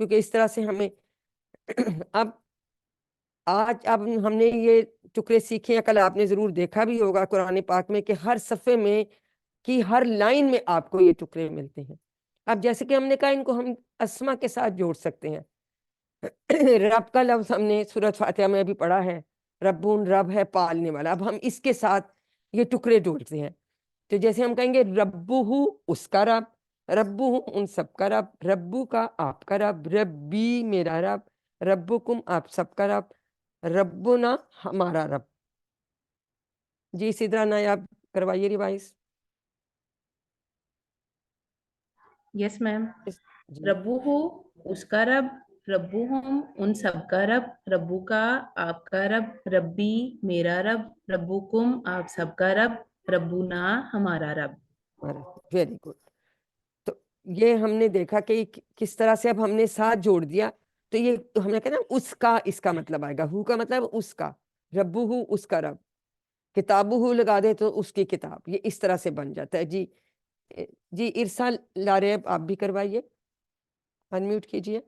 کیونکہ اس طرح سے ہمیں اب ہم نے یہ ٹکڑے سیکھے ہیں. کل آپ نے ضرور دیکھا بھی ہوگا قرآن پاک میں کہ ہر صفحے میں کی ہر لائن میں آپ کو یہ ٹکڑے ملتے ہیں. اب جیسے کہ ہم نے کہا ان کو ہم اسما کے ساتھ جوڑ سکتے ہیں. رب کا لفظ ہم نے سورۃ فاتحہ میں ابھی پڑھا ہے، ربون رب ہے پالنے والا. اب ہم اس کے ساتھ یہ ٹکڑے جوڑتے ہیں. تو جیسے ہم کہیں گے ربہ اس کا رب، ربہ ان سب کا رب، ربو کا آپ کا رب، ربی میرا رب، ربکم آپ سب کا رب، ربنا ہمارا رب. جی سدرا نایاب کروائیے ریوائز. یس میم. جی ربو ہو اس کا رب، ربو ہم ان سب کا رب، ربو کا آپ کا رب، ربی میرا رب، ربکم آپ سب کا رب، ربنا ہمارا رب. Very good. تو یہ ہم نے دیکھا کہ کس طرح سے اب ہم نے ساتھ جوڑ دیا. تو یہ ہم نے کہا نا اس کا، اس کا مطلب آئے گا، ہو کا مطلب اس کا، ربو ہو اس کا رب، کتابو ہو لگا دے تو اس کی کتاب. یہ اس طرح سے بن جاتا ہے. جی جی ارسال لاریب آپ بھی کروائیے، انمیوٹ کیجئے.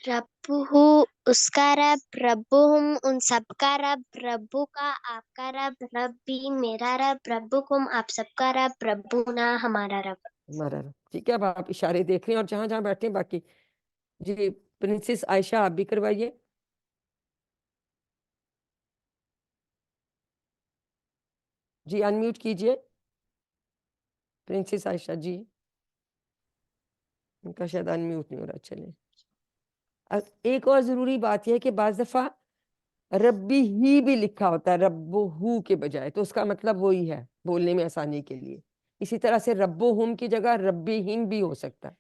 ربہ اس کا رب، ربہم ان سب کا رب، ربو کا آپ کا رب، ربی میرا رب، ربکم آپ سب کا رب، ربنا ہمارا رب. ہمارا رب. ٹھیک ہے. اب آپ اشارے دیکھ رہے ہیں اور جہاں جہاں بیٹھے ہیں باقی. جی پرنسس عائشہ آپ بھی کروائیے. جی انمیوٹ کیجئے پرنسس عائشہ. جی ان کا شاید انمیوٹ نہیں ہو رہا. چلیں ایک اور ضروری بات یہ ہے کہ بعض دفعہ ربی ہی بھی لکھا ہوتا ہے ربو ہو کے بجائے، تو اس کا مطلب وہی ہے بولنے میں آسانی کے لیے. اسی طرح سے ربو ہم کی جگہ ربی ہم بھی ہو سکتا ہے.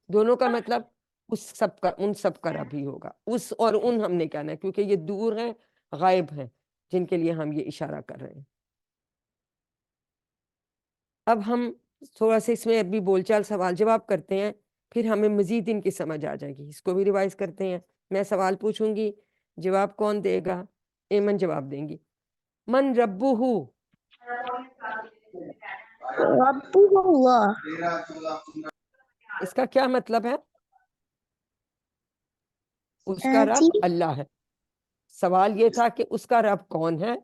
دونوں کا مطلب اس سب کا، ان سب کا رب ہی ہوگا. اس اور ان ہم نے کہنا ہے کیونکہ یہ دور ہیں، غائب ہیں، جن کے لیے ہم یہ اشارہ کر رہے ہیں. اب ہم تھوڑا سا اس میں ابھی بول چال سوال جواب کرتے ہیں، پھر ہمیں مزید ان کی سمجھ آ جائے گی. اس کو بھی ریوائز کرتے ہیں. میں سوال پوچھوں گی، جواب کون دے گا؟ ایمن جواب دیں گی. من ربو ہو، ربہ اللہ. اس کا کیا مطلب ہے؟ اس کا جی رب اللہ ہے. سوال یہ تھا کہ اس کا رب کون ہے،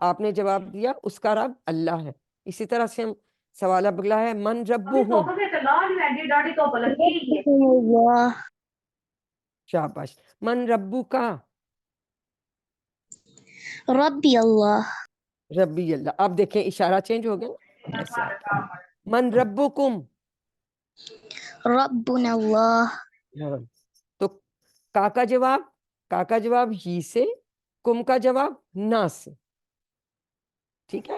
آپ نے جواب دیا اس کا رب اللہ ہے. اسی طرح سے ہم سوال اب اگلا ہے من ربو ہوں. ربہ اللہ. شاباش. من ربو کا، ربی اللہ. ربی اللہ. آپ دیکھیں اشارہ چینج ہو گیا نا؟ ایسے آ گیا. من ربکم، ربنا اللہ. تو کا جواب، کا جواب ہی سے، کم کا جواب نہ سے. ٹھیک ہے.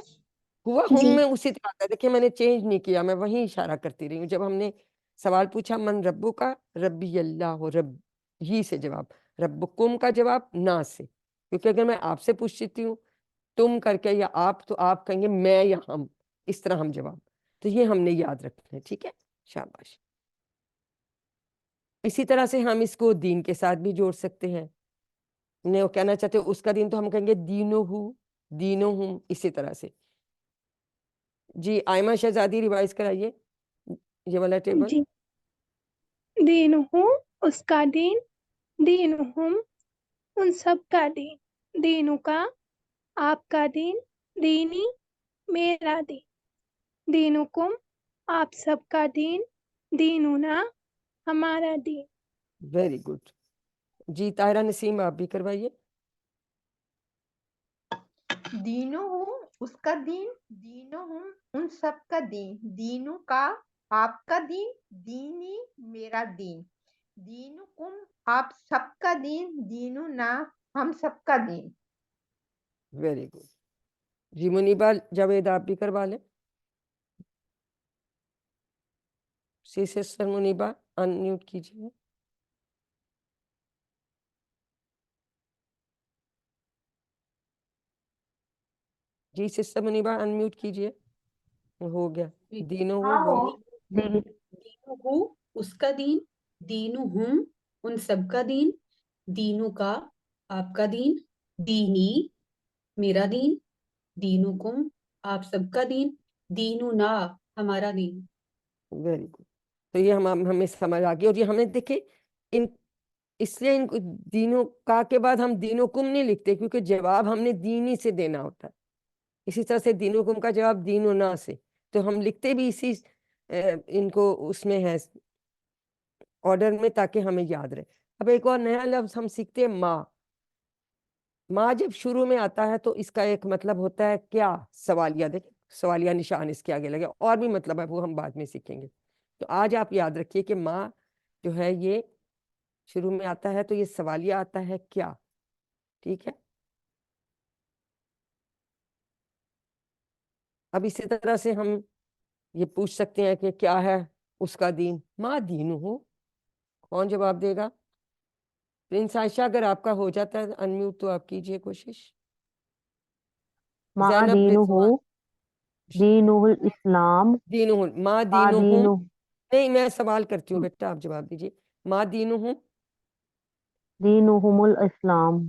ہوا ہم جی میں اسی طرح کا. دیکھیں میں نے چینج نہیں کیا، میں وہیں اشارہ کرتی رہی ہوں. جب ہم نے سوال پوچھا من ربو کا، ربی اللہ ہو، رب ہی سے جواب، ربکم کا جواب نہ سے. کیونکہ اگر میں آپ سے پوچھتی ہوں تم کر کے یا آپ، تو آپ کہیں گے میں یا ہم، اس طرح ہم جواب. تو یہ ہم نے یاد رکھنا ہے. ٹھیک ہے. شاباش. اسی طرح سے ہم اس کو دین کے ساتھ بھی جوڑ سکتے ہیں. نے وہ کہنا چاہتے اس کا دین، تو ہم کہیں گے دینو ہوں، دینو ہوں. اسی طرح سے. جی آئمہ شہزادی ریوائز کرائیے یہ والا ٹیبل. جی دینہم اس کا دین، دینہم ان سب کا دین، دینوں کا آپ کا دین، دینی میرا دین، دینکم آپ سب کا دین، دیننا ہمارا دین. Very good. جی طاہرہ نسیم آپ بھی کروائیے. دینوں ہوں اس کا دین، دینوں ہوں ان سب کا دین، دینوں کا آپ کا دین، دینی میرا دین، دینکم آپ سب کا دین، دیننا ہم سب کا دین. Very good. جی منیبا جاوید آپ بھی کروا لیں. سی سسٹر منیبا ان میوٹ کیجیے. جی سسٹر منیبا ان میوٹ کیجیے. ہو گیا. دینوں ہو بولیں. دینوں ہو اس کا دین، دینوں ہم ان سب کا دین، دینوں کا آپ کا دین، دینی میرا دین، دینکم آپ سب کا دین، دیننا ہمارا دین. Very good. تو یہ ہمیں سمجھ آ گئی. اور یہ ہمیں دیکھیں ان اس لیے ان کو دینوں کا کے بعد ہم دینوں کم نہیں لکھتے کیونکہ جواب ہم نے دینی سے دینا ہوتا ہے. اسی طرح سے دینوں کم کا جواب دینوں نا سے, تو ہم لکھتے بھی اسی ان کو اس میں ہے آرڈر میں تاکہ ہمیں یاد رہے. اب ایک اور نیا لفظ ہم سیکھتے ہیں ماں. ماں جب شروع میں آتا ہے تو اس کا ایک مطلب ہوتا ہے کیا, سوالیہ. دیکھیں سوالیہ نشان اس کے آگے لگے, اور بھی مطلب ہے وہ ہم بعد میں سیکھیں گے. تو آج آپ یاد رکھیے کہ ماں جو ہے یہ شروع میں آتا ہے تو یہ سوالیہ آتا ہے کیا. ٹھیک ہے. اب اسی طرح سے ہم یہ پوچھ سکتے ہیں کہ کیا ہے اس کا دین. ماں دین ہو, کون جواب دے گا؟ پرنس عائشہ اگر آپ کا ہو جاتا ہے انمیوٹ تو آپ کیجئے کوشش. ما زینب دینہ رضوان. دینہ الاسلام دینہم, ما ما دینہم. دینہ نہیں میں سوال کرتی ہوں بیٹا, آپ جواب دیجئے. ما دینہم. دینہم الاسلام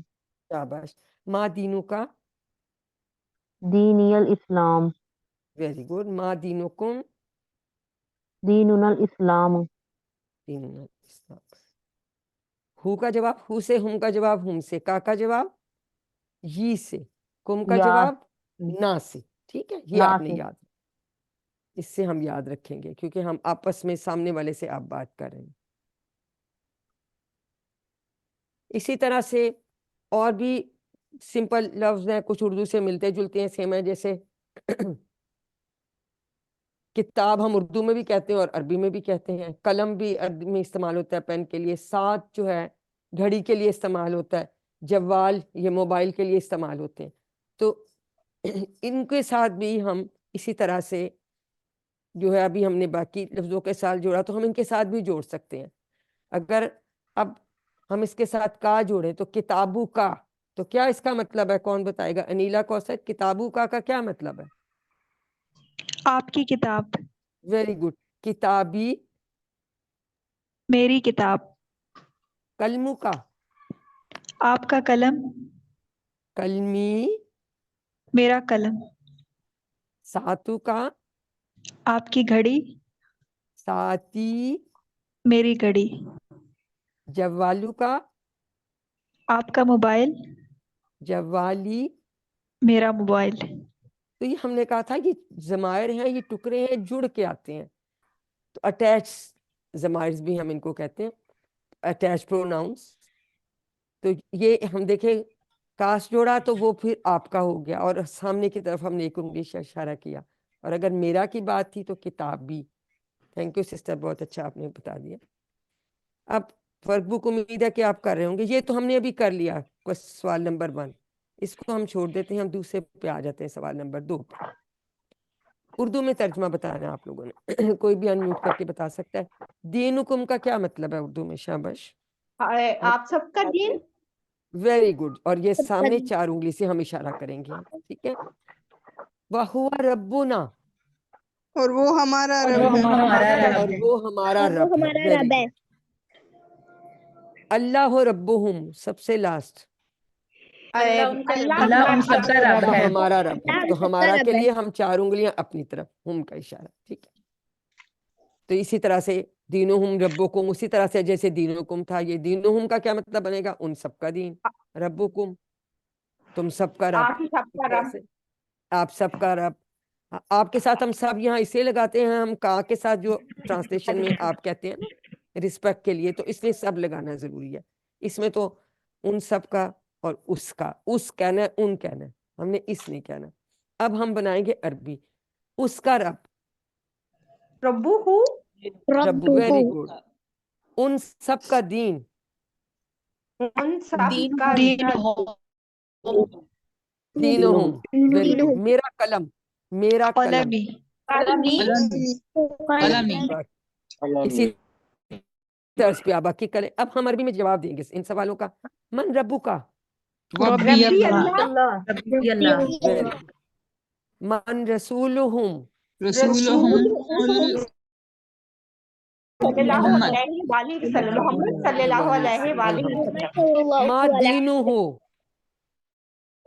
شاباش. ما دینو کا. دینی الاسلام ویری گڈ. ما دینکم. دیننا الاسلام دیننا الاسلام. ہو کا جواب ہو سے, ہم کا جواب ہم سے, کا جواب یہ سے, کم کا یا جواب نا سے. ٹھیک ہے, یہ نا آپ نے سے یاد, اس سے ہم یاد رکھیں گے کیونکہ ہم آپس میں سامنے والے سے آپ بات کر رہے ہیں. اسی طرح سے اور بھی سمپل لفظ ہیں, کچھ اردو سے ملتے جلتے ہیں, سیم ہیں. جیسے کتاب ہم اردو میں بھی کہتے ہیں اور عربی میں بھی کہتے ہیں. قلم بھی عربی میں استعمال ہوتا ہے پین کے لیے. ساتھ جو ہے گھڑی کے لیے استعمال ہوتا ہے. جوال یہ موبائل کے لیے استعمال ہوتے ہیں. تو ان کے ساتھ بھی ہم اسی طرح سے جو ہے ابھی ہم نے باقی لفظوں کے ساتھ جوڑا تو ہم ان کے ساتھ بھی جوڑ سکتے ہیں. اگر اب ہم اس کے ساتھ کا جوڑیں تو کتابو کا, تو کیا اس کا مطلب ہے, کون بتائے گا؟ انیلا کوثر, کتابو کا کیا مطلب ہے؟ آپ کی کتاب. Very good. کتابی. میری کتاب. کلمو کا. آپ کا قلم. کلمی. میرا قلم. ساتو کا. آپ کی گھڑی. ساتی. میری گھڑی. جوالو کا. آپ کا موبائل. جوالی. میرا موبائل. تو یہ ہم نے کہا تھا یہ ضمائر ہیں, یہ ٹکڑے ہیں, جڑ کے آتے ہیں. تو اٹیچ ضمائر بھی ہم ان کو کہتے ہیں, اٹیچ پروناؤنس. تو یہ ہم دیکھیں کاس جوڑا تو وہ پھر آپ کا ہو گیا, اور سامنے کی طرف ہم نے ایک انگلی سے اشارہ کیا. اور اگر میرا کی بات تھی تو کتاب بھی. تھینک یو سسٹر, بہت اچھا آپ نے بتا دیا. اب ورک بک امید ہے کہ آپ کر رہے ہوں گے. یہ تو ہم نے ابھی کر لیا سوال نمبر 1, اس کو ہم چھوڑ دیتے ہیں, ہم دوسرے پہ آ جاتے ہیں سوال نمبر 2 پہ. اردو میں ترجمہ بتانا ہے آپ لوگوں نے, کوئی بھی انمیوٹ کر کے بتا سکتا ہے. دینکم کا کیا مطلب ہے اردو میں؟ شاباش. آپ سب کا دین. Very good. اور یہ سامنے 4 انگلی سے ہم اشارہ کریں گے. ٹھیک ہے. وَهُوَ رَبُّنَا. اور وہ ہمارا اور رب وہ ہے. ہمارا رب اور ہے. وہ ہمارا رب ہے. Very good. اللہ ربہم, سب سے لاسٹ. اللہ ان کا رب, اللہ اللہ ان سب کا رب وہ ہے. ہمارا رب ہے. تو ہمارا کے لیے ہم 4 انگلیاں اپنی طرف, ہم کا اشارہ. ٹھیک ہے. تو اسی طرح سے دینہم ربکم, اسی طرح سے جیسے دینکم تھا, یہ دینہم کا کیا مطلب بنے گا؟ ان سب کا دین. ربکم, تم سب کا رب. آپ ہی سب اس کا طرح رب. سے آپ سب کا رب. آپ کے ساتھ ہم سب یہاں اسے لگاتے ہیں, ہم کا کے ساتھ جو ٹرانسلیشن میں آپ کہتے ہیں نا رسپیکٹ کے لیے, تو اس لیے سب لگانا ضروری ہے. اس میں تو ان سب کا اور اس کا, اس کہنا ہے, ان کہنا ہے, ہم نے اس نہیں کہنا. اب ہم بنائیں گے عربی. اس کا رب. ربو ہو. رب. Very good. ان سب کا دین. ان سب دین کا دین ہو. دینہم. Very good. میرا قلم. میرا قلم. قلمی. قلمی. قلمی. اسی طرز پہ آپ باقی کریں. اب ہم عربی میں جواب دیں گے ان سوالوں کا. من ربو کا. ربی ربی اللہ. اللہ. ربی اللہ. Very good. من رسولہم. رسولہم صلی اللہ محمد. علیہ وآلہ وسلم. محمد صلی اللہ علیہ وآلہ وسلم. ما دینہو.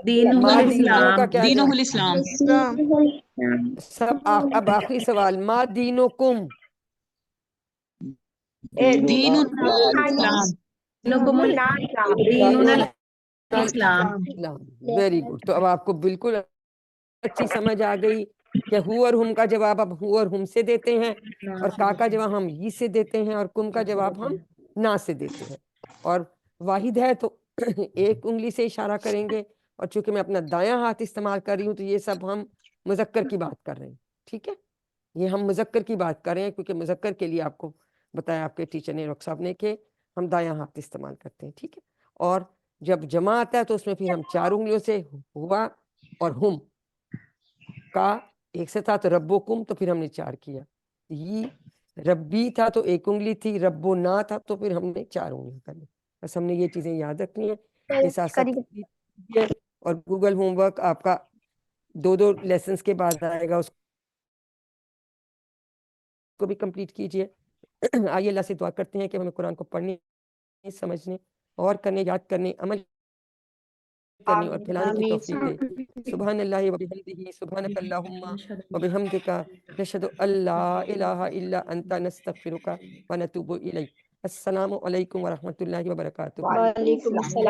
دین ما دینہو الاسلام. کا کیا دینہ جواب؟ الاسلام. اسلام. اب آخری سوال. ما دینکم. Very good. تو اب آپ کو بالکل اچھی سمجھ آ گئی کہ ہو اور ہم کا جواب اب ہو اور ہم سے دیتے ہیں، اور کا کا جواب ہم یہ سے دیتے ہیں، اور کم کا جواب ہم نا سے دیتے ہیں. اور واحد ہے تو ایک انگلی سے اشارہ کریں گے، اور چونکہ میں اپنا دایاں ہاتھ استعمال کر رہی ہوں تو یہ سب ہم مذکر کی بات کر رہے ہیں. ٹھیک ہے، یہ ہم مذکر کی بات کر رہے ہیں، کیونکہ مذکر کے لیے آپ کو بتایا آپ کے ٹیچر نے، رخ صاحب نے، کہ ہم دایاں ہاتھ استعمال کرتے ہیں. ٹھیک ہے، اور جب جمع آتا ہے تو اس میں پھر ہم 4 انگلیوں سے ہوا اور ہم کا ایک سے تھا تو ربکم تو پھر ہم نے 4 کیا. یہ ربی تھا تو 1 انگلی تھی، ربو نا تھا تو پھر ہم نے 4 انگلیاں کر لی. بس ہم نے یہ چیزیں یاد رکھنی ہے. یہ ساتھ ساتھ کیجیے، اور گوگل ہوم ورک آپ کا 2 لیسنز کے بعد آئے گا، اس کو بھی کمپلیٹ کیجیے. آئیے اللہ سے دعا کرتے ہیں کہ ہمیں قرآن کو پڑھنے، سمجھنے اور کرنے، یاد کرنے، عمل کرنے اور پھیلانے کی توفیق دے. سبحان اللہ وبحمدہ، سبحانک اللہم وبحمدک، نشہد ان لا الہ الا انت، نستغفرک ونتوب الیک. السلام علیکم ورحمۃ اللہ وبرکاتہ. وعلیکم السلام.